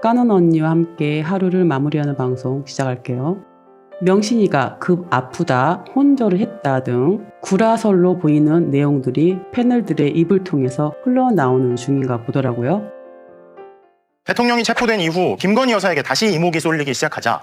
까는 언니와 함께 하루를 마무리하는 방송 시작할게요. 명신이가 급 아프다, 혼절을 했다 등 구라설로 보이는 내용들이 패널들의 입을 통해서 흘러나오는 중인가 보더라고요. 대통령이 체포된 이후 김건희 여사에게 다시 이목이 쏠리기 시작하자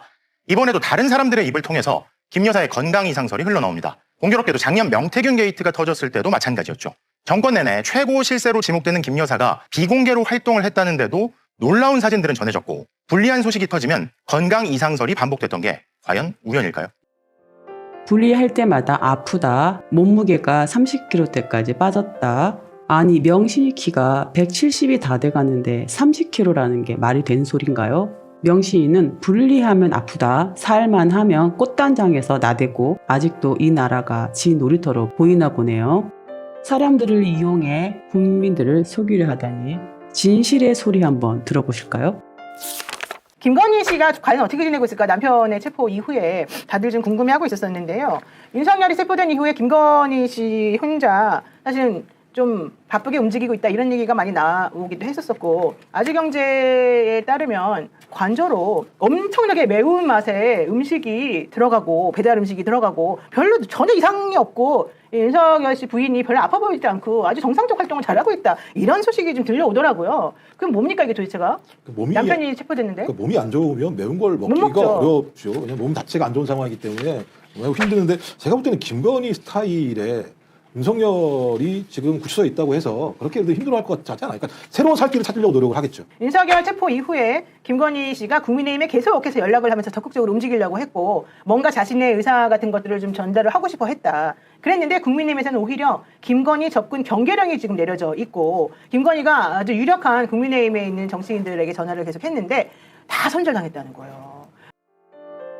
이번에도 다른 사람들의 입을 통해서 김 여사의 건강 이상설이 흘러나옵니다. 공교롭게도 작년 명태균 게이트가 터졌을 때도 마찬가지였죠. 정권 내내 최고 실세로 지목되는 김 여사가 비공개로 활동을 했다는데도 놀라운 사진들은 전해졌고 불리한 소식이 터지면 건강 이상설이 반복됐던 게 과연 우연일까요? 분리할 때마다 아프다, 몸무게가 30kg대까지 빠졌다. 아니 명신이 키가 170이 다 돼가는데 30kg라는 게 말이 되는 소린가요? 명신이는 분리하면 아프다, 살만 하면 꽃단장에서 나대고 아직도 이 나라가 지 놀이터로 보이나 보네요. 사람들을 이용해 국민들을 속이려 하다니 진실의 소리 한번 들어보실까요? 김건희 씨가 과연 어떻게 지내고 있을까? 남편의 체포 이후에 다들 좀 궁금해하고 있었는데요. 윤석열이 체포된 이후에 김건희 씨 혼자 사실은 좀 바쁘게 움직이고 있다 이런 얘기가 많이 나오기도 했었었고 아주경제에 따르면 관저로 엄청나게 매운 맛의 음식이 들어가고 배달 음식이 들어가고 별로 전혀 이상이 없고 윤석열 씨 부인이 별로 아파 보이지 않고 아주 정상적 활동을 잘하고 있다 이런 소식이 좀 들려오더라고요. 그럼 뭡니까 이게 도대체가? 남편이 체포됐는데? 몸이 안 좋으면 매운 걸 먹기가 어렵죠. 왜냐면 몸 자체가 안 좋은 상황이기 때문에 매우 힘드는데 제가 볼 때는 김건희 스타일의 윤석열이 지금 구치소에 있다고 해서 그렇게 힘들어할 것 같지 않아요. 그러니까 새로운 살 길을 찾으려고 노력을 하겠죠. 윤석열 체포 이후에 김건희 씨가 국민의힘에 계속해서 연락을 하면서 적극적으로 움직이려고 했고 뭔가 자신의 의사 같은 것들을 좀 전달을 하고 싶어 했다. 그랬는데 국민의힘에서는 오히려 김건희 접근 경계령이 지금 내려져 있고 김건희가 아주 유력한 국민의힘에 있는 정치인들에게 전화를 계속 했는데 다 손절당했다는 거예요.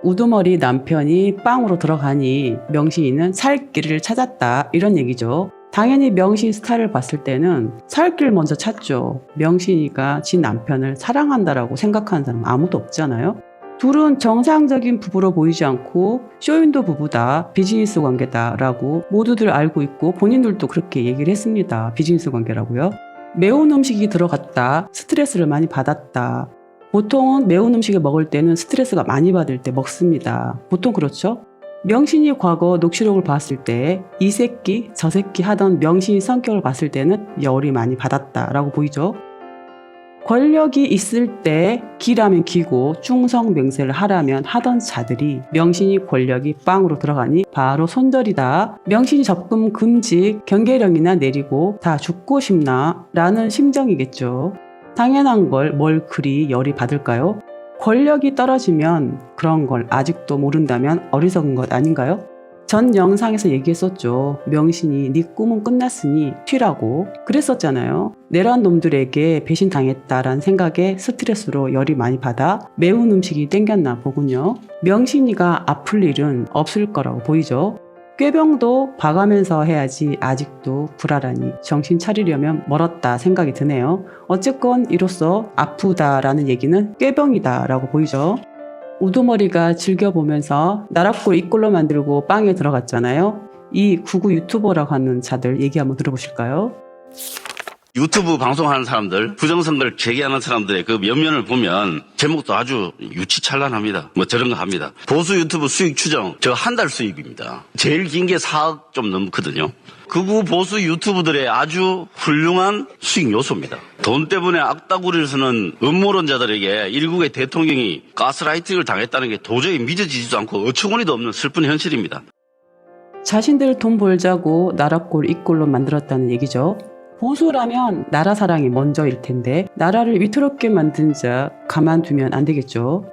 우두머리 남편이 빵으로 들어가니 명신이는 살 길을 찾았다 이런 얘기죠. 당연히 명신 스타일을 봤을 때는 살 길 먼저 찾죠. 명신이가 지 남편을 사랑한다라고 생각하는 사람 아무도 없잖아요. 둘은 정상적인 부부로 보이지 않고 쇼윈도 부부다, 비즈니스 관계다라고 모두들 알고 있고 본인들도 그렇게 얘기를 했습니다. 비즈니스 관계라고요. 매운 음식이 들어갔다, 스트레스를 많이 받았다. 보통은 매운 음식을 먹을 때는 스트레스가 많이 받을 때 먹습니다. 보통 그렇죠? 명신이 과거 녹취록을 봤을 때 이 새끼 저 새끼 하던 명신이 성격을 봤을 때는 열이 많이 받았다라고 보이죠. 권력이 있을 때 기라면 기고 충성맹세를 하라면 하던 자들이 명신이 권력이 빵으로 들어가니 바로 손절이다. 명신이 접근 금지 경계령이나 내리고 다 죽고 싶나 라는 심정이겠죠. 당연한 걸 뭘 그리 열이 받을까요? 권력이 떨어지면 그런 걸 아직도 모른다면 어리석은 것 아닌가요? 전 영상에서 얘기했었죠. 명신이 네 꿈은 끝났으니 튀라고 그랬었잖아요. 내란 놈들에게 배신당했다라는 생각에 스트레스로 열이 많이 받아 매운 음식이 땡겼나 보군요. 명신이가 아플 일은 없을 거라고 보이죠. 꾀병도 봐가면서 해야지 아직도 불알하니 정신 차리려면 멀었다 생각이 드네요. 어쨌건 이로써 아프다라는 얘기는 꾀병이다라고 보이죠. 우두머리가 즐겨보면서 나락골 이꼴로 만들고 빵에 들어갔잖아요. 이 구구 유튜버라고 하는 자들 얘기 한번 들어보실까요? 유튜브 방송하는 사람들, 부정선거를 제기하는 사람들의 그 면면을 보면 제목도 아주 유치찬란합니다. 뭐 저런 거 합니다. 보수 유튜브 수익 추정, 저 한 달 수익입니다. 제일 긴 게 4억 좀 넘거든요. 극우 보수 유튜브들의 아주 훌륭한 수익 요소입니다. 돈 때문에 악다구리를 쓰는 음모론자들에게 일국의 대통령이 가스라이팅을 당했다는 게 도저히 믿어지지도 않고 어처구니도 없는 슬픈 현실입니다. 자신들 돈 벌자고 나락골 이꼴로 만들었다는 얘기죠. 보수라면 나라 사랑이 먼저일 텐데 나라를 위태롭게 만든 자 가만두면 안 되겠죠.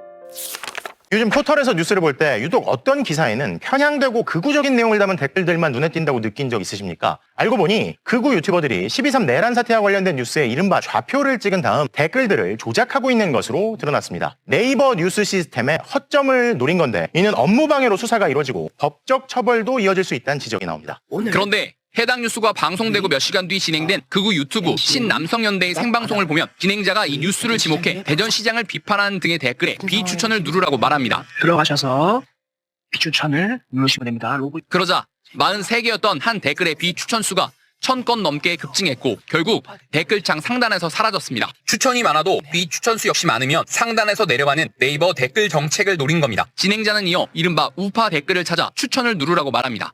요즘 포털에서 뉴스를 볼 때 유독 어떤 기사에는 편향되고 극우적인 내용을 담은 댓글들만 눈에 띈다고 느낀 적 있으십니까? 알고 보니 극우 유튜버들이 12.3 내란 사태와 관련된 뉴스에 이른바 좌표를 찍은 다음 댓글들을 조작하고 있는 것으로 드러났습니다. 네이버 뉴스 시스템의 허점을 노린 건데 이는 업무방해로 수사가 이루어지고 법적 처벌도 이어질 수 있다는 지적이 나옵니다. 그런데 해당 뉴스가 방송되고 몇 시간 뒤 진행된 극우 유튜브 신남성연대의 생방송을 보면 진행자가 이 뉴스를 지목해 대전시장을 비판하는 등의 댓글에 비추천을 누르라고 말합니다. 들어가셔서 비추천을 누르시면 됩니다. 로고. 그러자 43개였던 한 댓글의 비추천 수가 1000건 넘게 급증했고 결국 댓글창 상단에서 사라졌습니다. 추천이 많아도 비추천 수 역시 많으면 상단에서 내려가는 네이버 댓글 정책을 노린 겁니다. 진행자는 이어 이른바 우파 댓글을 찾아 추천을 누르라고 말합니다.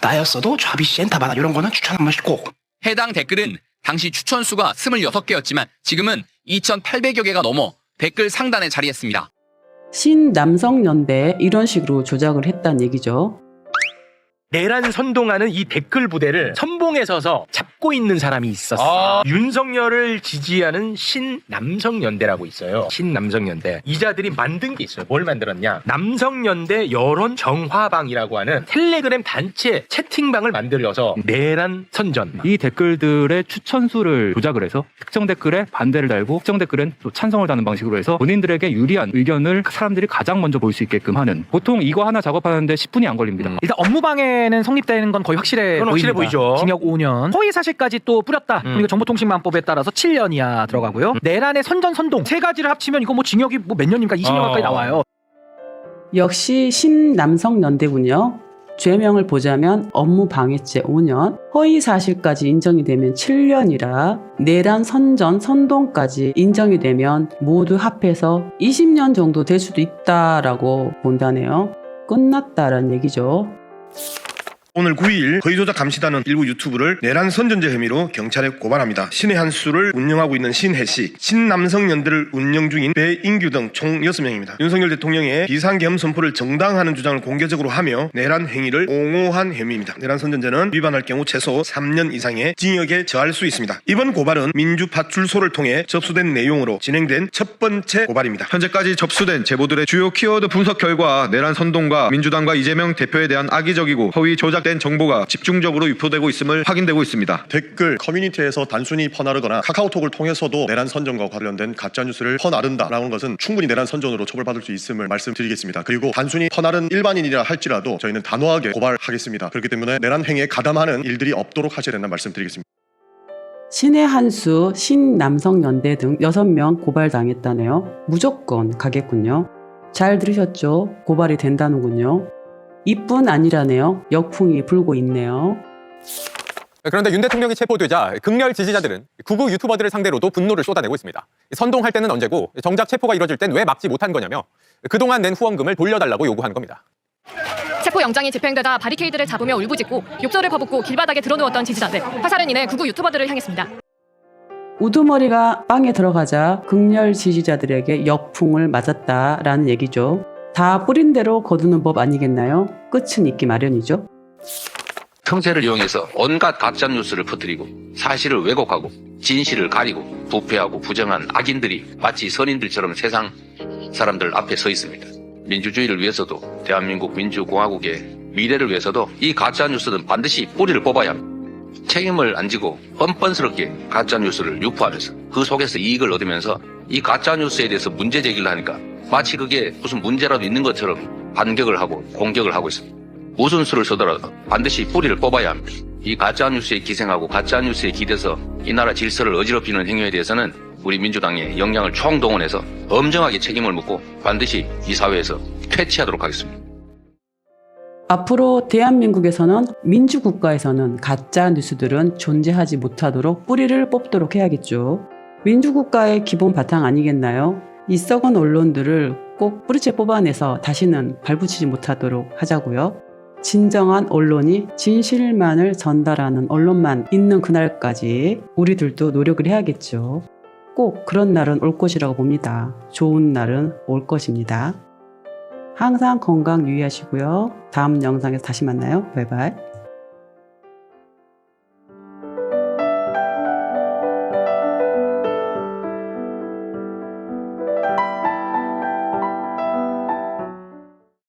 나였어도 좌비 센터바나 이런 거는 추천 한 번씩 꼭. 해당 댓글은 당시 추천 수가 26개였지만 지금은 2,800여 개가 넘어 댓글 상단에 자리했습니다. 신남성연대 이런 식으로 조작을 했다는 얘기죠. 내란 선동하는 이 댓글 부대를 선봉에 서서 잡고 있는 사람이 있었어. 윤석열을 지지하는 신남성연대라고 있어요. 신남성연대. 이자들이 만든 게 있어요. 뭘 만들었냐? 남성연대 여론정화방이라고 하는 텔레그램 단체 채팅방을 만들어서 내란 선전. 이 댓글들의 추천수를 조작을 해서 특정 댓글에 반대를 달고 특정 댓글엔 또 찬성을 다는 방식으로 해서 본인들에게 유리한 의견을 사람들이 가장 먼저 볼 수 있게끔 하는. 보통 이거 하나 작업하는데 10분이 안 걸립니다. 일단 업무방해는 성립되는 건 거의 확실해 보이죠. 징역 5년. 허위 사실까지 또 뿌렸다. 그리고 정보통신망법에 따라서 7년 이하 들어가고요. 내란의 선전 선동 세 가지를 합치면 이거 뭐 징역이 뭐 몇 년입니까? 20년 가까이 나와요. 역시 신남성연대군요. 죄명을 보자면 업무방해죄 5년, 허위사실까지 인정이 되면 7년이라 내란 선전 선동까지 인정이 되면 모두 합해서 20년 정도 될 수도 있다라고 본다네요. 끝났다라는 얘기죠. 오늘 9일 거의조작 감시단은 일부 유튜브를 내란 선전죄 혐의로 경찰에 고발합니다. 신의 한 수를 운영하고 있는 신혜씨, 신남성연대를 운영 중인 배인규 등 총 6명입니다. 윤석열 대통령의 비상계엄 선포를 정당화하는 주장을 공개적으로 하며 내란 행위를 옹호한 혐의입니다. 내란 선전죄는 위반할 경우 최소 3년 이상의 징역에 처할 수 있습니다. 이번 고발은 민주파출소를 통해 접수된 내용으로 진행된 첫 번째 고발입니다. 현재까지 접수된 제보들의 주요 키워드 분석 결과 내란 선동과 민주당과 이재명 대표에 대한 악의적이고 허위 조작된 정보가 집중적으로 유포되고 있음을 확인되고 있습니다. 댓글 커뮤니티에서 단순히 퍼나르거나 카카오톡을 통해서도 내란 선전과 관련된 가짜뉴스를 퍼나른다라는 것은 충분히 내란 선전으로 처벌받을 수 있음을 말씀드리겠습니다. 그리고 단순히 퍼나른 일반인이라 할지라도 저희는 단호하게 고발하겠습니다. 그렇기 때문에 내란 행위에 가담하는 일들이 없도록 하셔야 된다는 말씀드리겠습니다. 신의 한수, 신남성연대 등 6명 고발당했다네요. 무조건 가겠군요. 잘 들으셨죠? 고발이 된다는군요. 이뿐 아니라네요. 역풍이 불고 있네요. 그런데 윤 대통령이 체포되자 극렬 지지자들은 극우 유튜버들을 상대로도 분노를 쏟아내고 있습니다. 선동할 때는 언제고 정작 체포가 이뤄질 땐 왜 막지 못한 거냐며 그동안 낸 후원금을 돌려달라고 요구하는 겁니다. 체포영장이 집행되자 바리케이드를 잡으며 울부짖고 욕설을 퍼붓고 길바닥에 드러누웠던 지지자들. 화살은 이내 극우 유튜버들을 향했습니다. 우두머리가 빵에 들어가자 극렬 지지자들에게 역풍을 맞았다라는 얘기죠. 다 뿌린 대로 거두는 법 아니겠나요? 끝은 있기 마련이죠. 틈새를 이용해서 온갖 가짜뉴스를 퍼뜨리고 사실을 왜곡하고 진실을 가리고 부패하고 부정한 악인들이 마치 선인들처럼 세상 사람들 앞에 서 있습니다. 민주주의를 위해서도 대한민국 민주공화국의 미래를 위해서도 이 가짜뉴스는 반드시 뿌리를 뽑아야 합니다. 책임을 안 지고 뻔뻔스럽게 가짜뉴스를 유포하면서 그 속에서 이익을 얻으면서 이 가짜뉴스에 대해서 문제 제기를 하니까 마치 그게 무슨 문제라도 있는 것처럼 반격을 하고 공격을 하고 있습니다. 무슨 수를 써더라도 반드시 뿌리를 뽑아야 합니다. 이 가짜뉴스에 기생하고 가짜뉴스에 기대서 이 나라 질서를 어지럽히는 행위에 대해서는 우리 민주당의 역량을 총동원해서 엄정하게 책임을 묻고 반드시 이 사회에서 퇴치하도록 하겠습니다. 앞으로 대한민국에서는 민주국가에서는 가짜 뉴스들은 존재하지 못하도록 뿌리를 뽑도록 해야겠죠. 민주국가의 기본 바탕 아니겠나요? 이 썩은 언론들을 꼭 뿌리째 뽑아내서 다시는 발붙이지 못하도록 하자고요. 진정한 언론이 진실만을 전달하는 언론만 있는 그날까지 우리들도 노력을 해야겠죠. 꼭 그런 날은 올 것이라고 봅니다. 좋은 날은 올 것입니다. 항상 건강 유의하시고요. 다음 영상에서 다시 만나요. 바이바이.